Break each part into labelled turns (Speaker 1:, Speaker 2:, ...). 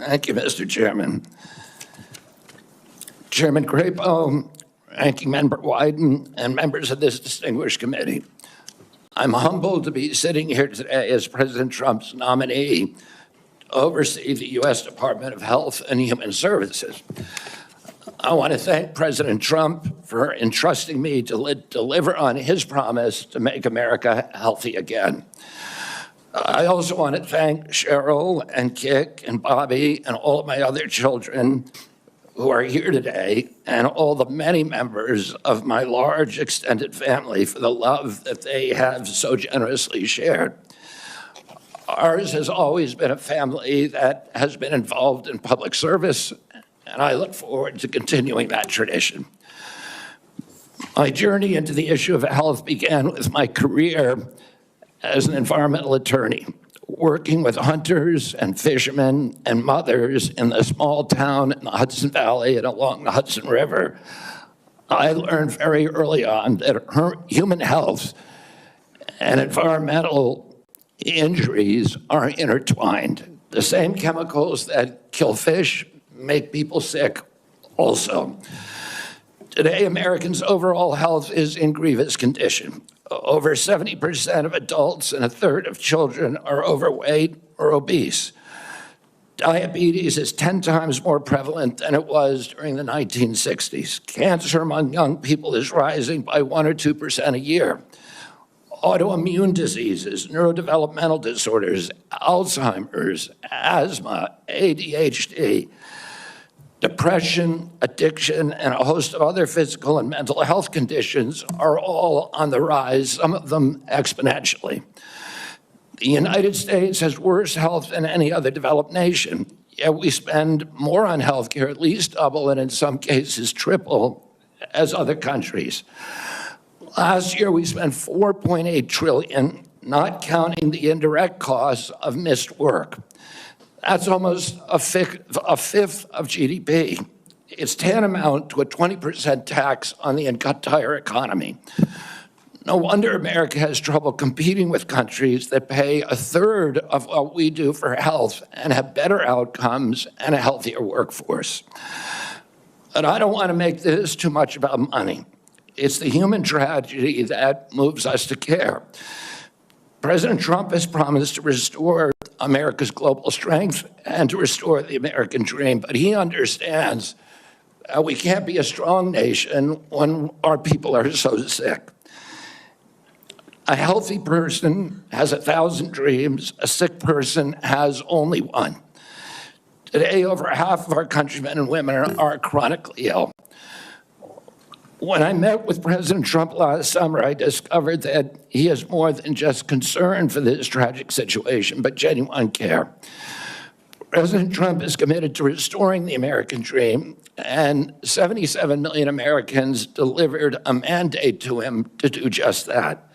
Speaker 1: Thank you, Mr. Chairman. Chairman Crapo, Ranking Member Wyden, and members of this distinguished committee. I'm humbled to be sitting here today as President Trump's nominee to oversee the U.S. Department of Health and Human Services. I want to thank President Trump for entrusting me to deliver on his promise to make America healthy again. I also want to thank Cheryl and Kik and Bobby and all of my other children who are here today, and all the many members of my large extended family for the love that they have so generously shared. Ours has always been a family that has been involved in public service, and I look forward to continuing that tradition. My journey into the issue of health began with my career as an environmental attorney, working with hunters and fishermen and mothers in the small town in the Hudson Valley and along the Hudson River. I learned very early on that human health and environmental injuries are intertwined. The same chemicals that kill fish make people sick also. Today, Americans' overall health is in grievous condition. Over 70% of adults and a third of children are overweight or obese. Diabetes is 10 times more prevalent than it was during the 1960s. Cancer among young people is rising by 1 or 2% a year. Autoimmune diseases, neurodevelopmental disorders, Alzheimer's, asthma, ADHD, depression, addiction, and a host of other physical and mental health conditions are all on the rise, some of them exponentially. The United States has worse health than any other developed nation, yet we spend more on health care, at least double, and in some cases triple, as other countries. Last year, we spent $4.8 trillion, not counting the indirect costs of missed work. That's almost a fifth of GDP. It's tantamount to a 20% tax on the entire economy. No wonder America has trouble competing with countries that pay a third of what we do for health and have better outcomes and a healthier workforce. But I don't want to make this too much about money. It's the human tragedy that moves us to care. President Trump has promised to restore America's global strength and to restore the American dream, but he understands we can't be a strong nation when our people are so sick. A healthy person has 1,000 dreams, a sick person has only one. Today, over half of our countrymen and women are chronically ill. When I met with President Trump last summer, I discovered that he is more than just concern for this tragic situation, but genuine care. President Trump is committed to restoring the American dream, and 77 million Americans delivered a mandate to him to do just that,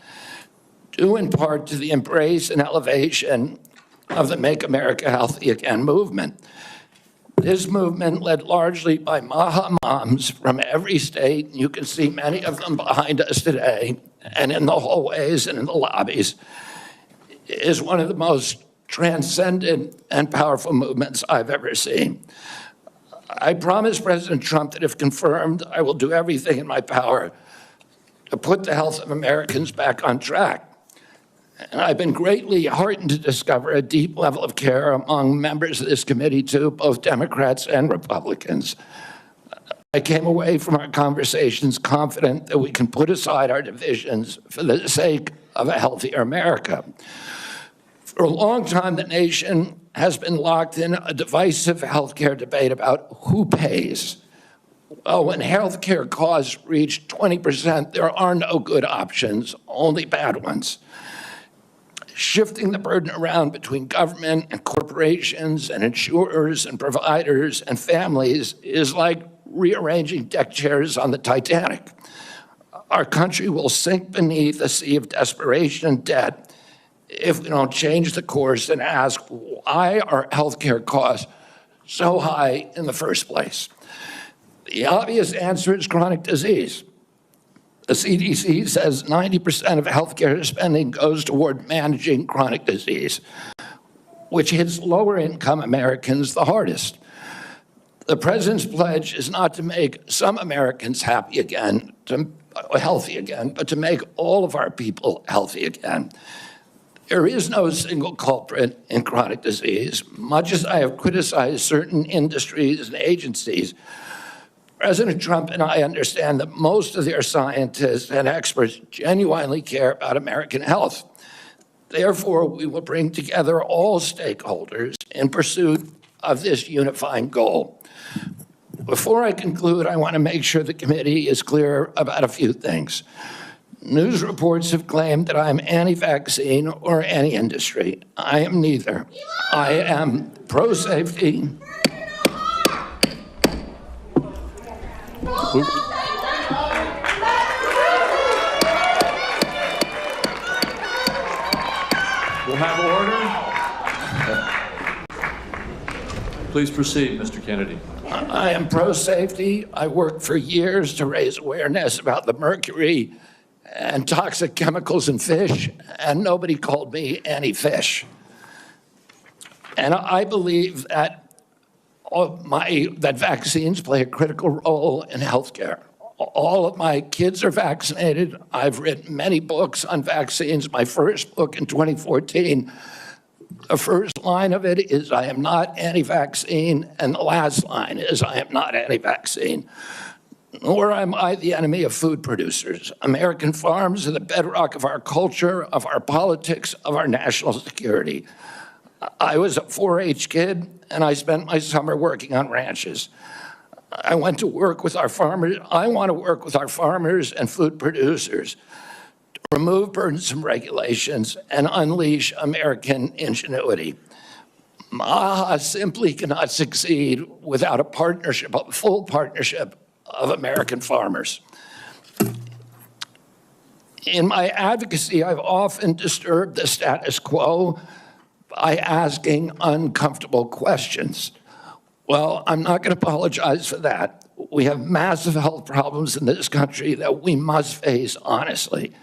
Speaker 1: due in part to the embrace and elevation of the Make America Healthy Again movement. This movement, led largely by Maha moms from every state, you can see many of them behind us today, and in the hallways and in the lobbies, is one of the most transcendent and powerful movements I've ever seen. I promise President Trump that if confirmed, I will do everything in my power to put the health of Americans back on track. And I've been greatly heartened to discover a deep level of care among members of this committee, too, both Democrats and Republicans. I came away from our conversations confident that we can put aside our divisions for the sake of a healthier America. For a long time, the nation has been locked in a divisive healthcare debate about who pays. Well, when healthcare costs reach 20%, there are no good options, only bad ones. Shifting the burden around between government and corporations and insurers and providers and families is like rearranging deck chairs on the Titanic. Our country will sink beneath a sea of desperation and debt if we don't change the course and ask, why are healthcare costs so high in the first place? The obvious answer is chronic disease. The CDC says 90% of healthcare spending goes toward managing chronic disease. which hits lower-income Americans the hardest. The president's pledge is not to make some Americans healthy again, but to make all of our people healthy again. There is no single culprit in chronic disease. Much as I have criticized certain industries and agencies, President Trump and I understand that most of their scientists and experts genuinely care about American health. Therefore, we will bring together all stakeholders in pursuit of this unifying goal. Before I conclude, I want to make sure the committee is clear about a few things. News reports have claimed that I'm anti-vaccine or anti-industry. I am neither. I am pro-safety.
Speaker 2: We'll have order. Please proceed, Mr. Kennedy.
Speaker 1: I am pro-safety. I worked for years to raise awareness about the mercury and toxic chemicals in fish, and nobody called me anti-fish. And I believe that that vaccines play a critical role in healthcare. All of my kids are vaccinated. I've written many books on vaccines. My first book in 2014, the first line of it is, I am not anti-vaccine, and the last line is, I am not anti-vaccine. Nor am I the enemy of food producers. American farms are the bedrock of our culture, of our politics, of our national security. I was a 4-H kid, and I spent my summer working on ranches. I went to work with our farmers. I want to work with our farmers and food producers to remove burdensome regulations and unleash American ingenuity. MAHA simply cannot succeed without a partnership, a full partnership of American farmers. In my advocacy, I've often disturbed the status quo by asking uncomfortable questions. Well, I'm not going to apologize for that. We have massive health problems in this country that we must face honestly.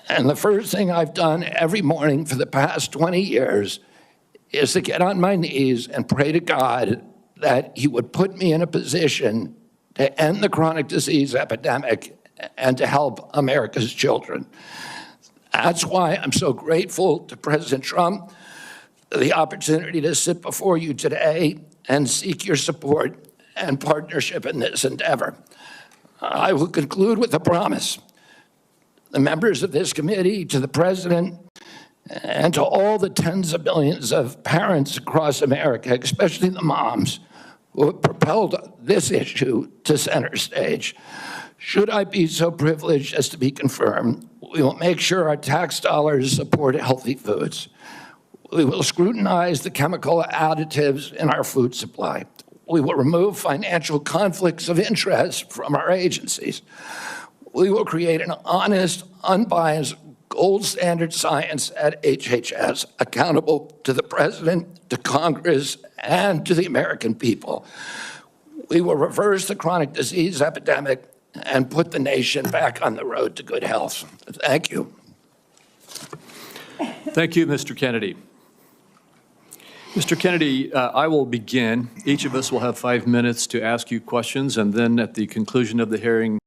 Speaker 1: And the first thing I've done every morning for the past 20 years is to get on my knees and pray to God that he would put me in a position to end the chronic disease epidemic and to help America's children. That's why I'm so grateful to President Trump for the opportunity to sit before you today and seek your support and partnership in this endeavor. I will conclude with a promise. The members of this committee, to the President, and to all the tens of millions of parents across America, especially the moms, who have propelled this issue to center stage. Should I be so privileged as to be confirmed, we will make sure our tax dollars support healthy foods. We will scrutinize the chemical additives in our food supply. We will remove financial conflicts of interest from our agencies. We will create an honest, unbiased, gold standard science at HHS, accountable to the President, to Congress, and to the American people. We will reverse the chronic disease epidemic and put the nation back on the road to good health. Thank you.
Speaker 2: Thank you, Mr. Kennedy. Mr. Kennedy, I will begin. Each of us will have 5 minutes to ask you questions, and then at the conclusion of the hearing,